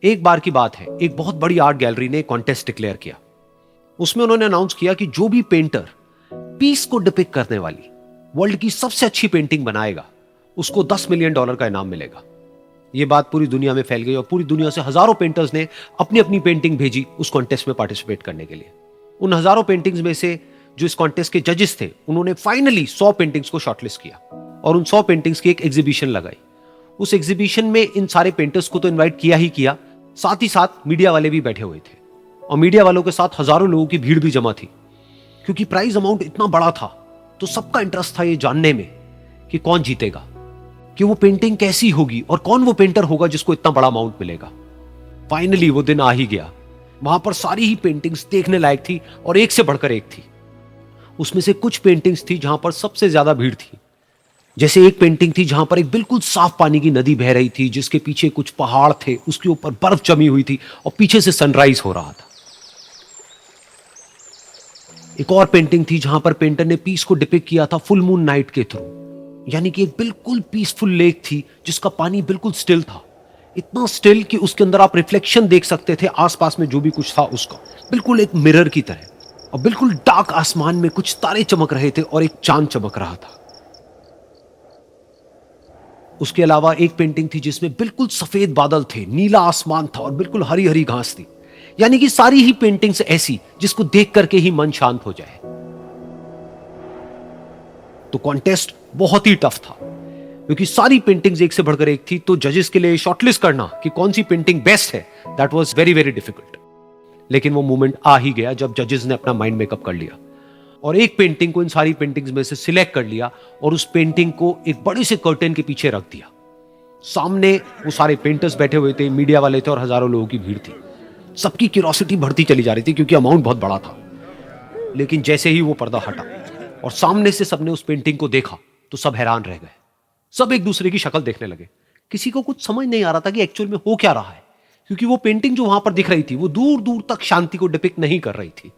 एक बार की बात है, एक बहुत बड़ी आर्ट गैलरी ने कॉन्टेस्ट डिक्लेयर किया। उसमें उन्होंने अनाउंस किया कि जो भी पेंटर पीस को डिपिक्ट करने वाली वर्ल्ड की सबसे अच्छी पेंटिंग बनाएगा, उसको $10 मिलियन का इनाम मिलेगा। यह बात पूरी दुनिया में फैल गई और पूरी दुनिया से हजारों पेंटर्स ने अपनी अपनी पेंटिंग भेजी उस कॉन्टेस्ट में पार्टिसिपेट करने के लिए। उन हजारों पेंटिंग्स में से जो इस कॉन्टेस्ट के जजेस थे, उन्होंने फाइनली 100 पेंटिंग्स को शॉर्टलिस्ट किया और उन 100 पेंटिंग्स की एक एग्जीबिशन लगाई। उस एग्जीबिशन में इन सारे पेंटर्स को तो इनवाइट किया ही किया, साथ ही साथ मीडिया वाले भी बैठे हुए थे और मीडिया वालों के साथ हजारों लोगों की भीड़ भी जमा थी। क्योंकि प्राइज अमाउंट इतना बड़ा था तो सबका इंटरेस्ट था ये जानने में कि कौन जीतेगा, कि वो पेंटिंग कैसी होगी और कौन वो पेंटर होगा जिसको इतना बड़ा अमाउंट मिलेगा। फाइनली वो दिन आ ही गया। वहां पर सारी ही पेंटिंग्स देखने लायक थी और एक से बढ़कर एक थी। उसमें से कुछ पेंटिंग्स थी जहां पर सबसे ज्यादा भीड़ थी। जैसे एक पेंटिंग थी जहां पर एक बिल्कुल साफ पानी की नदी बह रही थी, जिसके पीछे कुछ पहाड़ थे, उसके ऊपर बर्फ जमी हुई थी और पीछे से सनराइज हो रहा था। एक और पेंटिंग थी जहां पर पेंटर ने पीस को डिपिक्ट किया था फुल मून नाइट के थ्रू, यानी कि एक बिल्कुल पीसफुल लेक थी जिसका पानी बिल्कुल स्टिल था, इतना स्टिल कि उसके अंदर आप रिफ्लेक्शन देख सकते थे आसपास में जो भी कुछ था उसका, बिल्कुल एक मिरर की तरह। और बिल्कुल डार्क आसमान में कुछ तारे चमक रहे थे और एक चांद चमक रहा था। उसके अलावा एक पेंटिंग थी जिसमें बिल्कुल सफेद बादल थे, नीला आसमान था और बिल्कुल हरी हरी घास थी। यानी कि सारी ही पेंटिंग्स ऐसी जिसको देख करके ही मन शांत हो जाए। तो कॉन्टेस्ट बहुत ही टफ था क्योंकि सारी पेंटिंग्स एक से बढ़कर एक थी। तो जजेस के लिए शॉर्टलिस्ट करना कि कौन सी पेंटिंग बेस्ट है, that was very very difficult. लेकिन वो मोमेंट आ ही गया जब जजेस ने अपना माइंड मेकअप कर लिया और एक पेंटिंग को इन सारी पेंटिंग्स में से सिलेक्ट कर लिया और उस पेंटिंग को एक बड़े से कर्टेन के पीछे रख दिया। सामने वो सारे पेंटर्स बैठे हुए थे, मीडिया वाले थे और हजारों लोगों की भीड़ थी। सबकी क्यूरियोसिटी बढ़ती चली जा रही थी क्योंकि अमाउंट बहुत बड़ा था। लेकिन जैसे ही वो पर्दा हटा और सामने से सबने उस पेंटिंग को देखा तो सब हैरान रह गए। सब एक दूसरे की शक्ल देखने लगे। किसी को कुछ समझ नहीं आ रहा था कि एक्चुअल में हो क्या रहा है, क्योंकि वो पेंटिंग जो वहां पर दिख रही थी वो दूर दूर तक शांति को डिपिक्ट नहीं कर रही थी।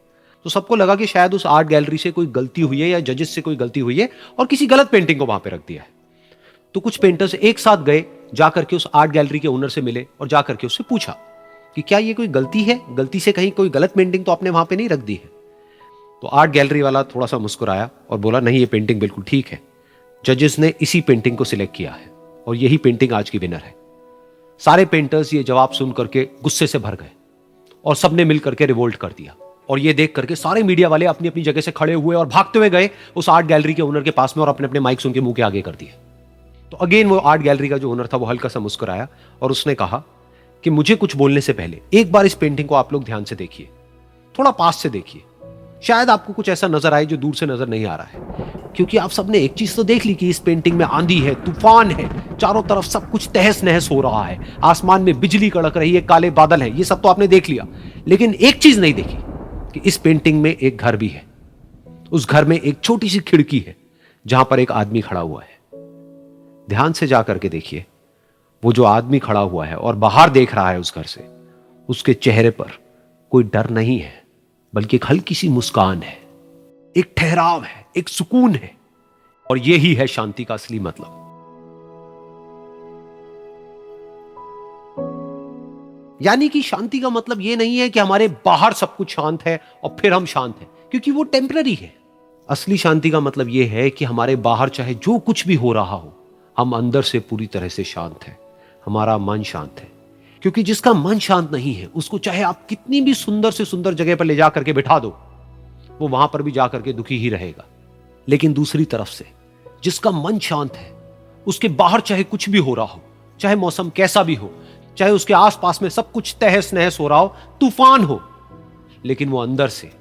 तो सबको लगा कि शायद उस आर्ट गैलरी से कोई गलती हुई है या जजेस से कोई गलती हुई है और किसी गलत पेंटिंग को वहां पे रख दिया है। तो कुछ पेंटर्स एक साथ गए, जाकर के उस आर्ट गैलरी के ओनर से मिले और जाकर के उससे पूछा कि क्या ये कोई गलती है, गलती से कहीं कोई गलत पेंटिंग तो आपने वहां पे नहीं रख दी है। तो आर्ट गैलरी वाला थोड़ा सा मुस्कुराया और बोला, नहीं, ये पेंटिंग बिल्कुल ठीक है। जजेस ने इसी पेंटिंग को सिलेक्ट किया है और यही पेंटिंग आज की विनर है। सारे पेंटर्स ये जवाब सुन करके गुस्से से भर गए और सबने मिल करके रिवोल्ट कर दिया। और ये देख करके सारे मीडिया वाले अपनी अपनी जगह से खड़े हुए और भागते हुए गए उस आर्ट गैलरी के ओनर के पास में और अपने अपने माइक्स उनके मुंह के आगे कर दिए। तो अगेन वो आर्ट गैलरी का जो ओनर था वो हल्का सा मुस्कुराया और उसने कहा कि मुझे कुछ बोलने से पहले एक बार इस पेंटिंग को आप लोग ध्यान से देखिए, थोड़ा पास से देखिए, शायद आपको कुछ ऐसा नजर आए जो दूर से नजर नहीं आ रहा है। क्योंकि आप सबने एक चीज तो देख ली कि इस पेंटिंग में आंधी है, तूफान है, चारों तरफ सब कुछ तहस नहस हो रहा है, आसमान में बिजली कड़क रही है, काले बादल है, ये सब तो आपने देख लिया। लेकिन एक चीज नहीं देखी कि इस पेंटिंग में एक घर भी है। उस घर में एक छोटी सी खिड़की है जहां पर एक आदमी खड़ा हुआ है। ध्यान से जाकर के देखिए, वो जो आदमी खड़ा हुआ है और बाहर देख रहा है उस घर से, उसके चेहरे पर कोई डर नहीं है, बल्कि एक हल्की सी मुस्कान है, एक ठहराव है, एक सुकून है। और यही है शांति का असली मतलब। यानी कि शांति का मतलब यह नहीं है कि हमारे बाहर सब कुछ शांत है और फिर हम शांत हैं, क्योंकि वो टेम्पररी है। असली शांति का मतलब यह है कि हमारे बाहर चाहे जो कुछ भी हो रहा हो, हम अंदर से पूरी तरह से शांत हैं, हमारा मन शांत है। क्योंकि जिसका मन शांत नहीं है, उसको चाहे आप कितनी भी सुंदर से सुंदर जगह पर ले जाकर के बिठा दो, वो वहां पर भी जाकर के दुखी ही रहेगा। लेकिन दूसरी तरफ से जिसका मन शांत है, उसके बाहर चाहे कुछ भी हो रहा हो, चाहे मौसम कैसा भी हो, चाहे उसके आसपास में सब कुछ तहस नहस हो रहा हो, तूफान हो, लेकिन वो अंदर से